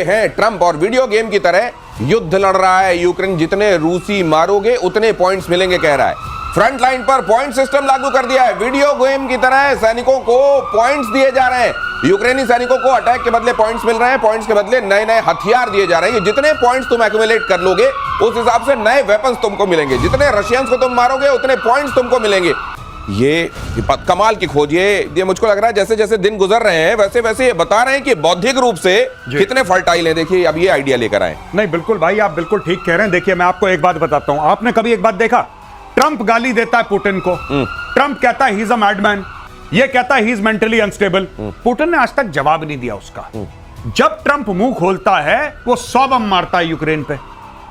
हैं ट्रंप और video game की तरह युद्ध लड़ रहा है यूक्रेन। जितने रूसी मारोगे उतने पॉइंट्स मिलेंगे कह रहा है। फ्रंट लाइन पर पॉइंट सिस्टम लागू कर दिया है। वीडियो गेम की तरह सैनिकों को पॉइंट्स दिए जा रहे हैं। यूक्रेनी सैनिकों को अटैक के बदले पॉइंट्स मिल रहे हैं। पॉइंट्स के बदले नए नए हथियार दिए जा रहे हैं। जितने पॉइंट्स तुम एक्यूमुलेट कर लोगे उस हिसाब से नए वेपन्स तुमको मिलेंगे। जितने रशियंस को तुम मारोगे उतने पॉइंट्स तुमको मिलेंगे। ये कमाल की खोज। ये मुझको लग रहा है जैसे जैसे दिन गुजर रहे हैं वैसे वैसे ये बता रहे हैं कि बौद्धिक रूप से कितने फर्टाइल हैं। देखिए अब ये आइडिया लेकर आए। नहीं बिल्कुल भाई, आप बिल्कुल ठीक कह रहे हैं। देखिए मैं आपको एक बात बताता हूं। आपने कभी एक बात देखा, ट्रंप गाली देता है पुतिन को। ट्रंप कहता है ही इज अ मैडमैन, ये कहता है he is mentally unstable. Putin ने आज तक जवाब नहीं दिया उसका। जब ट्रंप मुंह खोलता है वो 100 बम मारता है यूक्रेन पे।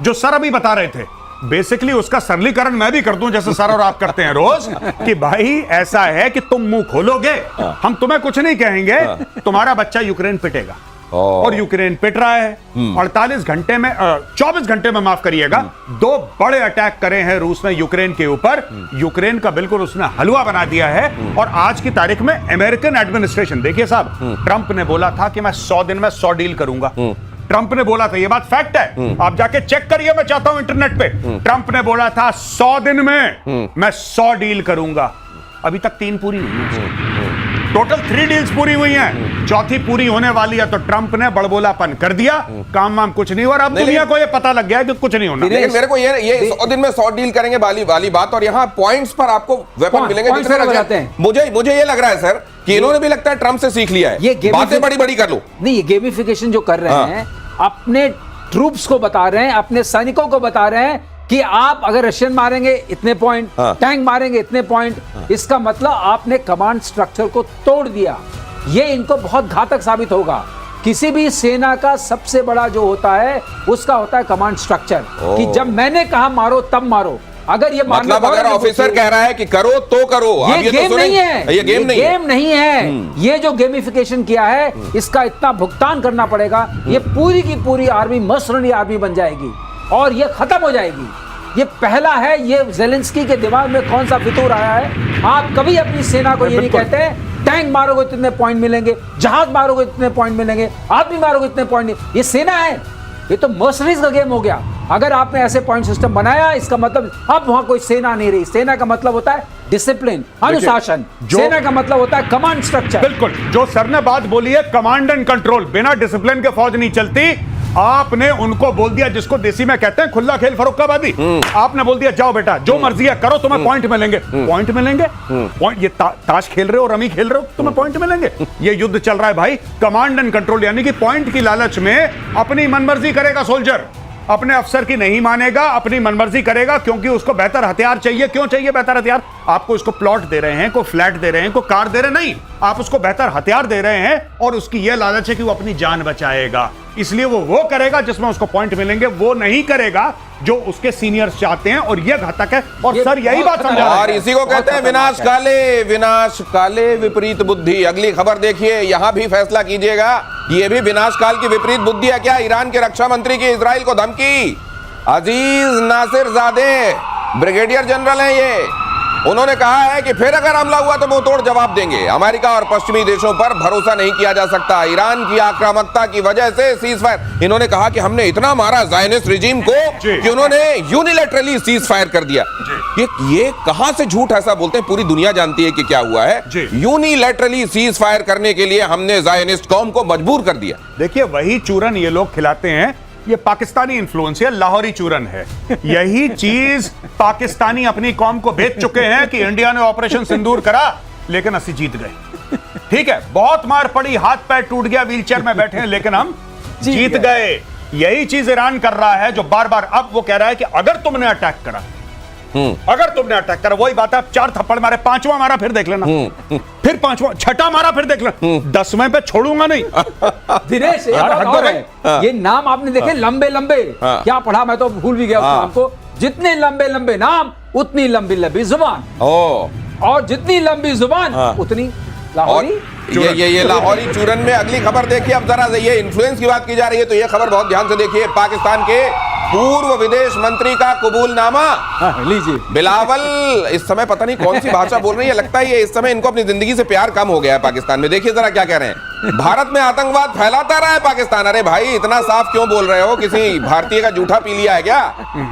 जो सर अभी बता रहे थे, बेसिकली उसका सरलीकरण मैं भी कर दूं जैसे सर और आप करते हैं रोज कि भाई ऐसा है कि तुम मुंह खोलोगे हम तुम्हें कुछ नहीं कहेंगे, तुम्हारा बच्चा यूक्रेन पिटेगा। और यूक्रेन पिट रहा है। 48 घंटे में 24 घंटे में माफ करिएगा 2 बड़े अटैक करे हैं रूस ने यूक्रेन के ऊपर। यूक्रेन का बिल्कुल उसने हलवा बना दिया है। और आज की तारीख में अमेरिकन एडमिनिस्ट्रेशन, देखिए साहब, ट्रंप ने बोला था कि मैं 100 दिन में 100 डील करूंगा। ट्रंप ने बोला था, ये बात फैक्ट है, आप जाके चेक करिए, मैं चाहता हूं इंटरनेट पे। ट्रंप ने बोला था 100 दिन में मैं 100 डील करूंगा। अभी तक 3 पूरी हुई है। टोटल 3 डील्स पूरी हुई हैं, चौथी पूरी होने वाली है। तो ट्रंप ने बड़बोलापन कर दिया, काम वाम कुछ नहीं हुआ। अब दुनिया को ये पता लग गया है कि कुछ नहीं होना। लेकिन मेरे को ये 100 दिन में 100 डील करेंगे वाली बात, और यहाँ पॉइंट्स पर आपको वेपन मिलेंगे जितने। मुझे ये लग रहा है सर कि इन्होंने भी लगता है ट्रंप से सीख लिया है। ये बातें बड़ी बड़ी कर लो। नहीं, ये गेमिफिकेशन जो कर रहे हैं, अपने ट्रूप्स को बता रहे हैं, अपने सैनिकों को बता रहे हैं कि आप अगर रशियन मारेंगे इतने पॉइंट, टैंक मारेंगे इतने पॉइंट। इसका मतलब आपने कमांड स्ट्रक्चर को तोड़ दिया। ये इनको बहुत घातक साबित होगा। किसी भी सेना का सबसे बड़ा जो होता है उसका होता है कमांड स्ट्रक्चर, कि जब मैंने कहा मारो तब मारो। अगर ये मतलब अगर ऑफिसर कह रहा है कि करो तो करो। ये गेम नहीं है, ये गेम नहीं है। ये जो गेमिफिकेशन किया है इसका इतना भुगतान करना पड़ेगा। ये पूरी की पूरी आर्मी मसरनी आर्मी बन जाएगी और ये खत्म हो जाएगी। ये पहला है। ये ज़ेलेंस्की के दिमाग में कौन सा फितूर आया है? आप कभी अपनी सेना को ये नहीं कहते टैंक मारोगे इतने पॉइंट मिलेंगे, जहाज मारोगे इतने पॉइंट मिलेंगे, आदमी मारोगे इतने पॉइंट। ये सेना है, ये तो मर्सनरीज का गेम हो गया। अगर आपने ऐसे पॉइंट सिस्टम बनाया, इसका मतलब अब वहां कोई सेना नहीं रही। सेना का मतलब होता है डिसिप्लिन, अनुशासन। सेना का मतलब होता है कमांड स्ट्रक्चर। बिल्कुल, जो सर ने बात बोली है कमांड एंड कंट्रोल। बिना डिसिप्लिन के फौज नहीं चलती। आपने उनको बोल दिया, जिसको देसी में कहते हैं खुला खेल फरोख्ताबादी। आपने बोल दिया जाओ बेटा जो मर्जी है करो, तुम्हें पॉइंट मिलेंगे। पॉइंट मिलेंगे, पॉइंट। ये ताश खेल रहे हो, रमी खेल रहे हो, तुम्हें पॉइंट मिलेंगे। ये युद्ध चल रहा है भाई कमांड एंड कंट्रोल, यानी कि पॉइंट की लालच में अपनी मनमर्जी करेगा सोल्जर। अपने अफसर की नहीं मानेगा, अपनी मनमर्जी करेगा, क्योंकि उसको बेहतर हथियार चाहिए। क्यों चाहिए बेहतर हथियार? आपको उसको प्लॉट दे रहे हैं, को फ्लैट दे रहे हैं, को कार दे रहे नहीं, आप उसको बेहतर हथियार दे रहे हैं और उसकी यह लालच है कि वो अपनी जान बचाएगा। इसलिए वो करेगा जिसमें उसको पॉइंट मिलेंगे, वो नहीं करेगा जो उसके सीनियर्स चाहते हैं। और यह घातक है। और सर यही बात समझा, और इसी को कहते हैं विनाश काले विपरीत बुद्धि। अगली खबर देखिए, यहां भी फैसला कीजिएगा। ये भी विनाश काल की विपरीत बुद्धि है क्या? ईरान के रक्षा मंत्री की इजराइल को धमकी। अजीज नासिरजादे ब्रिगेडियर जनरल हैं ये। उन्होंने कहा है कि फिर अगर हमला हुआ तो मुंह तोड़ जवाब देंगे। अमेरिका और पश्चिमी देशों पर भरोसा नहीं किया जा सकता। ईरान की आक्रामकता की वजह से सीज फायर। इन्होंने कहा कि हमने इतना मारा ज़ायनिस्ट रिजीम को कि उन्होंने यूनिलैटरली सीज फायर कर दिया। ये कहां से झूठ ऐसा बोलते हैं? पूरी दुनिया जानती है कि क्या हुआ है। यूनिलैटरली सीज फायर करने के लिए हमने ज़ायनिस्ट कौम को मजबूर कर दिया। देखिए वही चूरन ये लोग खिलाते हैं। ये पाकिस्तानी इन्फ्लुएंस है, लाहौरी चूरन है। यही चीज पाकिस्तानी अपनी कौम को बेच चुके हैं कि इंडिया ने ऑपरेशन सिंदूर करा लेकिन असि जीत गए। ठीक है, बहुत मार पड़ी, हाथ पैर टूट गया, व्हीलचेयर में बैठे हैं, लेकिन हम जीत गए। यही चीज ईरान कर रहा है, जो बार बार अब वो कह रहा है कि अगर तुमने अटैक करा, वही बात है। 4 थप्पड़ मारे, 5वां मारा फिर देख लेना, फिर 5वां, 6ठा मारा फिर देख लेना, 10वें पे छोड़ूंगा नहीं। दिनेश ये नाम आपने देखे, लंबे लंबे, क्या पढ़ा मैं तो भूल भी गया उस नाम को। जितने लंबे लंबे नाम उतनी लंबी लंबी जुबान, और जितनी लंबी जुबान उतनी लाहौरी। ये लाहौरी चूरन में अगली खबर देखिए। अब जरा ये इन्फ्लुएंस की बात की जा रही है तो ये खबर बहुत ध्यान से देखिए। पाकिस्तान के पूर्व विदेश मंत्री का कबूलनामा। लीजिए। बिलावल इस समय पता नहीं कौन सी भाषा बोल रही है, लगता है ये इस समय इनको अपनी जिंदगी से प्यार कम हो गया है पाकिस्तान में। देखिए जरा क्या कह रहे हैं, भारत में आतंकवाद फैलाता रहा है पाकिस्तान। अरे भाई इतना साफ क्यों बोल रहे हो, किसी भारतीय का जूठा पी लिया है क्या?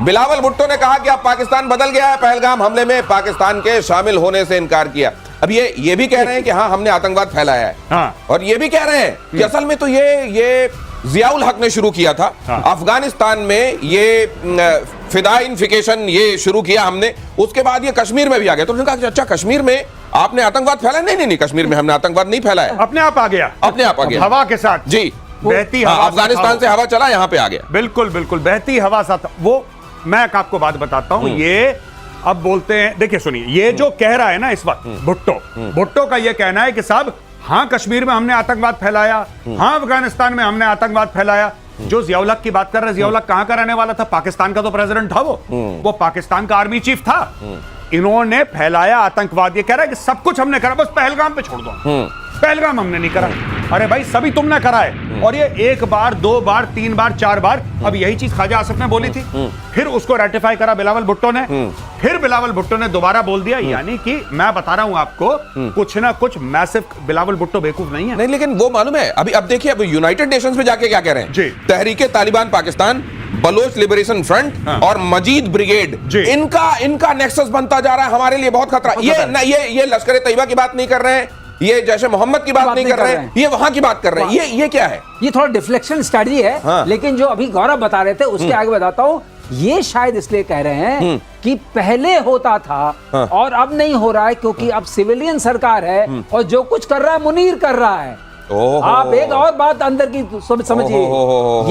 बिलावल भुट्टो ने कहा कि अब पाकिस्तान बदल गया है, पहलगाम हमले में पाकिस्तान के शामिल होने से इनकार किया। अब ये भी कह रहे हैं कि हाँ हमने आतंकवाद फैलाया है। हाँ। और ये भी कह रहे हैं कि असल में तो ये जियाउल हक ने शुरू किया था। हाँ। अफगानिस्तान में ये फिदाइनिफिकेशन ये शुरू किया हमने, उसके बाद ये कश्मीर में भी आ गया। तो उन्होंने कहा कि अच्छा कश्मीर में आपने आतंकवाद फैलाया? नहीं, कश्मीर में हमने आतंकवाद नहीं फैलाया, अपने आप आ गया, अपने आप आ गया हवा के साथ। जी, बहती हवा अफगानिस्तान से हवा चला यहाँ पे आ गया। बिल्कुल बिल्कुल बहती हवा साथ। वो मैं एक आपको बात बताता हूं, ये अब बोलते हैं, देखिए सुनिए, ये जो कह रहा है ना इस वक्त भुट्टो का ये कहना है कि साहब हाँ कश्मीर में हमने आतंकवाद फैलाया, हाँ अफगानिस्तान में हमने आतंकवाद फैलाया। जो जियाउल हक की बात कर रहे हैं, जियाउल हक कहां का रहने वाला था? पाकिस्तान का तो प्रेसिडेंट था वो पाकिस्तान का आर्मी चीफ था। इन्होंने फैलाया आतंकवाद। ये कह रहा है कि सब कुछ हमने करा, बस पहलगाम पे छोड़ दो। पहलगाम हमने नहीं करा। अरे भाई सभी तुमने करा है, और ये एक बार, दो बार, तीन बार, चार बार। अब यही चीज ख्वाजा आसिफ ने बोली थी, फिर उसको रेटिफाई करा बिलावल भुट्टो ने, फिर बिलावल भुट्टो ने दोबारा बोल दिया। यानी कि मैं बता रहा हूं आपको, कुछ ना कुछ मैसिव। बिलावल भुट्टो बेवकूफ नहीं है। नहीं, लेकिन वो मालूम है अब देखिए, अब यूनाइटेड नेशंस में जाके क्या कह रहे हैं जी। तहरीके तालिबान पाकिस्तान, बलोच लिबरेशन फ्रंट और मजीद ब्रिगेड, इनका नेक्सस बनता जा रहा है, हमारे लिए बहुत खतरा। ये लश्कर तैयबा की बात नहीं कर रहे हैं, ये जैसे मोहम्मद की बात नहीं कर रहे हैं, ये वहां की बात कर रहे हैं। ये क्या है? ये थोड़ा डिफ्लेक्शन स्ट्रेटजी है। हाँ। लेकिन जो अभी गौरव बता रहे थे उसके आगे बताता हूं, ये शायद इसलिए कह रहे हैं कि पहले होता था और अब नहीं हो रहा है, क्योंकि अब सिविलियन सरकार है और जो कुछ कर रहा है मुनीर कर रहा है। आप एक और बात अंदर की समझिए,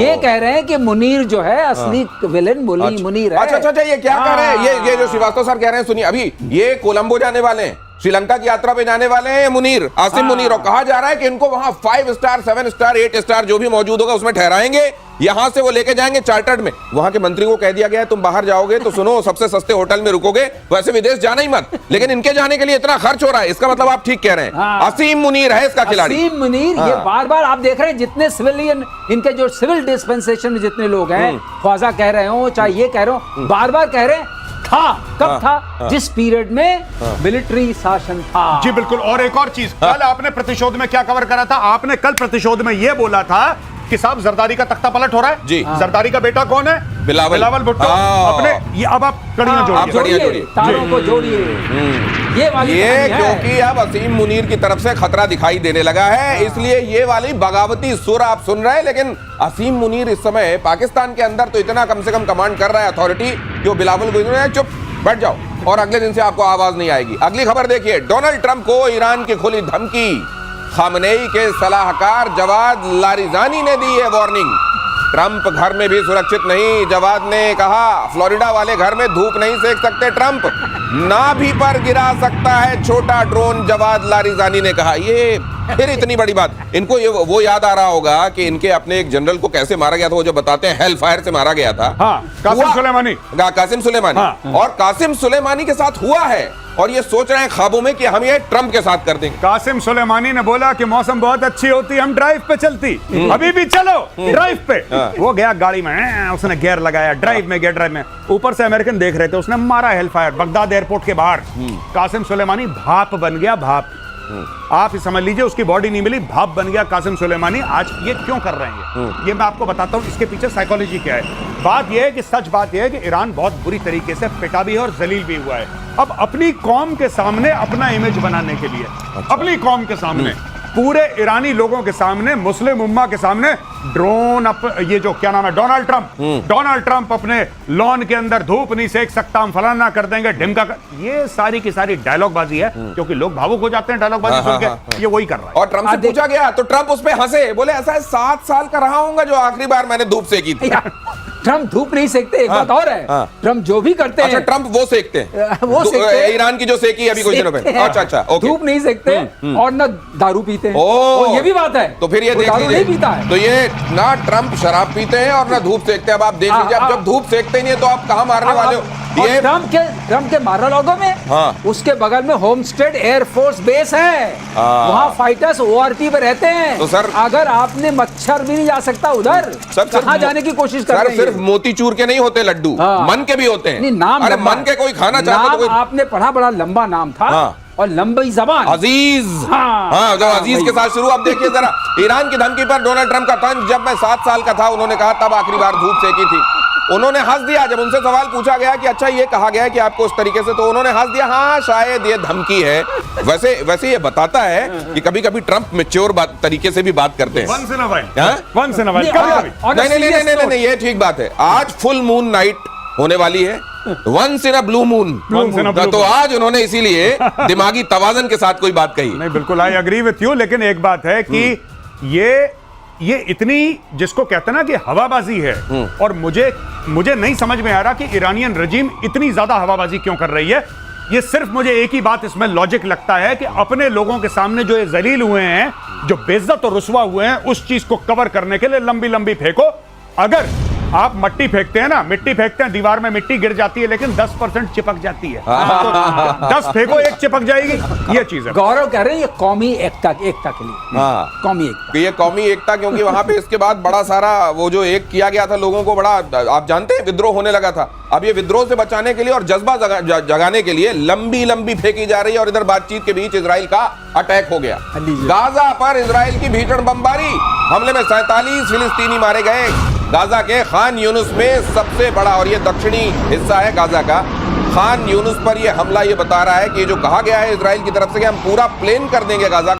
ये कह रहे हैं कि मुनीर जो है असली विलेन मुनीर है। अच्छा, ये क्या कह रहे हैं? ये जो श्रीवास्तव सर कह रहे हैं, सुनिए, अभी ये कोलंबो जाने वाले हैं, श्रीलंका की यात्रा पे जाने वाले हैं मुनीर, आसिम मुनीर, और कहा जा रहा है कि इनको वहां 5 स्टार, 7 स्टार, 8 स्टार जो भी मौजूद होगा उसमें ठहराएंगे, यहां से वो लेके जाएंगे चार्टर्ड में। वहां के मंत्री को कह दिया गया है तुम बाहर जाओगे तो सुनो सबसे सस्ते होटल में रुकोगे, वैसे विदेश जाना ही मत, लेकिन इनके जाने के लिए इतना खर्च हो रहा है। इसका मतलब आप ठीक कह रहे हैं। हाँ। असीम मुनीर है इसका खिलाड़ी। असीम मुनीर। ये बार बार आप देख रहे हैं, जितने सिविलियन, इनके जो सिविल डिस्पेंसेशन में जितने लोग हैं, ख्वाजा कह रहे हो चाहे ये कह रहे हो, बार बार कह रहे हैं था। कब था? जिस पीरियड में मिलिट्री शासन था। जी बिल्कुल। और एक और चीज, कल आपने प्रतिशोध में क्या कवर करा था? आपने कल प्रतिशोध में यह बोला था कि साहब जरदारी का तख्ता पलट हो रहा है। जी। जरदारी का बेटा कौन है? बिलावल भुट्टो। अपने ये अब आप कड़ियां जोड़िए, तारों को जोड़िए। ये क्योंकि अब असीम मुनीर की तरफ से खतरा दिखाई देने लगा है, इसलिए ये वाली बगावती सुर आप सुन रहे हैं। लेकिन असीम मुनीर इस समय पाकिस्तान के अंदर तो इतना कम से कम कमांड कर रहा है, अथॉरिटी, जो बिलावल को चुप बैठ जाओ और अगले दिन से आपको आवाज नहीं आएगी। अगली खबर देखिए, डोनाल्ड ट्रंप को ईरान की खुली धमकी, खामनेई के सलाहकार जवाद लारिजानी ने दी है वार्निंग। ट्रंप घर में भी सुरक्षित नहीं, जवाद ने कहा फ्लोरिडा वाले घर में धूप नहीं सेक सकते ट्रंप, नाभि पर गिरा सकता है छोटा ड्रोन, जवाद लारिजानी ने कहा। ये फिर इतनी बड़ी बात, इनको ये वो याद आ रहा होगा कि इनके अपने एक जनरल को कैसे मारा गया था, वो जो बताते हैं हेल फायर से मारा गया था। हाँ, कासिम सुलेमानी। हाँ। और कासिम सुलेमानी के साथ हुआ है, और ये सोच रहे हैं ख्वाबों में कि हम ये ट्रंप के साथ कर देंगे। कासिम सुलेमानी ने बोला कि मौसम बहुत अच्छी होती, हम ड्राइव पे चलती, अभी भी चलो ड्राइव पे। वो गया गाड़ी में, उसने गियर लगाया, ड्राइव में गया, ड्राइव में। ऊपर से अमेरिकन देख रहे थे, उसने मारा हेल फायर बगदाद एयरपोर्ट के बाहर। कासिम सुलेमानी भाप बन गया, भाप। आप ही समझ लीजिए, उसकी बॉडी नहीं मिली, भाप बन गया कासिम सुलेमानी। आज ये क्यों कर रहे हैं ये मैं आपको बताता हूं, इसके पीछे साइकोलॉजी क्या है। बात यह है कि सच बात यह है कि ईरान बहुत बुरी तरीके से पिटा भी है और जलील भी हुआ है। अब अपनी कौम के सामने अपना इमेज बनाने के लिए, अपनी कौम के सामने, पूरे ईरानी लोगों के सामने, मुस्लिम उम्मा के सामने ड्रोन, ये जो क्या नाम है, डोनाल्ड ट्रंप अपने लॉन के अंदर धूप नहीं सेक सकता, हम फलाना कर देंगे, ढिमका कर, ये सारी की सारी डायलॉग बाजी है, क्योंकि लोग भावुक हो जाते हैं डायलॉग बाजी सुन के। ये वही कर रहा है। और ट्रंप से पूछा गया तो ट्रंप उस पर हंसे, बोले ऐसा 7 साल का रहा हूंगा जो आखिरी बार मैंने धूप सेकी थी। ट्रंप धूप नहीं सेकते, एक बात और है, ट्रंप जो भी करते हैं, अच्छा ट्रंप वो सेकते हैं, वो सेकते हैं, ईरान की जो सेकी अभी कुछ दिनों पहले। अच्छा ओके। धूप नहीं सेकते और ना दारू पीते हैं। ओ, ये भी बात है। तो फिर ये देख लीजिए, नहीं पीता है तो ये ना ट्रंप शराब पीते हैं और ना धूप सेकते हैं। अब आप देख लीजिए, जब धूप सेकते नहीं है तो आप कहाँ मारने वाले हो? और ये ट्रम्प के मारालागो में हाँ। उसके बगल में होमस्टेड एयरफोर्स बेस है, वहाँ फाइटर्स ओआरटी पे रहते हैं। तो सर अगर आपने मच्छर भी नहीं जा सकता उधर, कहाँ जाने की कोशिश कर रहे हैं? सिर्फ मोतीचूर के नहीं होते लड्डू, मन के भी होते हैं। नहीं, नाम अरे लंबा मन के कोई खाना चाहता तो कोई आपने पढ़ा, बड़ा लंबा नाम था और लंबी जबान, अजीज। हाँ, जब अजीज के साथ शुरू। अब देखिए जरा ईरान की धमकी पर डोनाल्ड ट्रंप का तंज। जब मैं 7 साल का था, उन्होंने कहा, तब आखिरी बार धूप सेकी थी। उन्होंने हंस दिया जब उनसे सवाल पूछा गया कि अच्छा ये कहा गया कि आपको उस तरीके से, तो उन्होंने हंस दिया, हाँ शायद ये धमकी है। वैसे ये बताता है कि कभी कभी ट्रंप मैच्योर तरीके से भी बात करते हैं। Once in a while. हाँ? Once in a while. नहीं, ये ठीक बात है। आज फुल मून नाइट होने वाली है, once in a blue moon. तो आज उन्होंने इसीलिए दिमागी तवाजन के साथ कोई बात कही। नहीं, बिल्कुल आई एग्री विथ यू, लेकिन एक बात है कि ये इतनी, जिसको कहते हैं ना कि हवाबाजी है, और मुझे नहीं समझ में आ रहा कि ईरानियन रजीम इतनी ज्यादा हवाबाजी क्यों कर रही है। ये सिर्फ मुझे एक ही बात इसमें लॉजिक लगता है कि अपने लोगों के सामने जो ये जलील हुए हैं, जो बेइज्जत और रुसवा हुए हैं, उस चीज को कवर करने के लिए लंबी लंबी फेंको। अगर आप मिट्टी फेंकते हैं ना, मिट्टी फेंकते हैं, दीवार में मिट्टी गिर जाती है, लेकिन 10% चिपक जाती है। तो 10 फेंको, 1 चिपक जाएगी, ये चीज है। गौरव कह रहे हैं ये कौमी एकता के लिए। कौमी एकता, ये कौमी एकता, क्योंकि वहां पे इसके बाद बड़ा सारा वो जो एक किया गया था लोगों को, बड़ा आप जानते हैं विद्रोह होने लगा था। अब ये विद्रोह से बचाने के लिए और जज्बा जगाने के लिए लंबी लंबी फेंकी जा रही है, और इधर बातचीत के बीच इजराइल का अटैक हो गया। गाजा पर इजराइल की भीषण बमबारी, हमले में 47 फिलिस्तीनी मारे गए। गाजा के खान यूनुस में सबसे बड़ा, और ये दक्षिणी हिस्सा है गाजा का, खान यूनुस पर ये हमला ये बता रहा है कि ये जो कहा गया है इजराइल की तरफ से कि हम पूरा प्लेन कर देंगे गाजा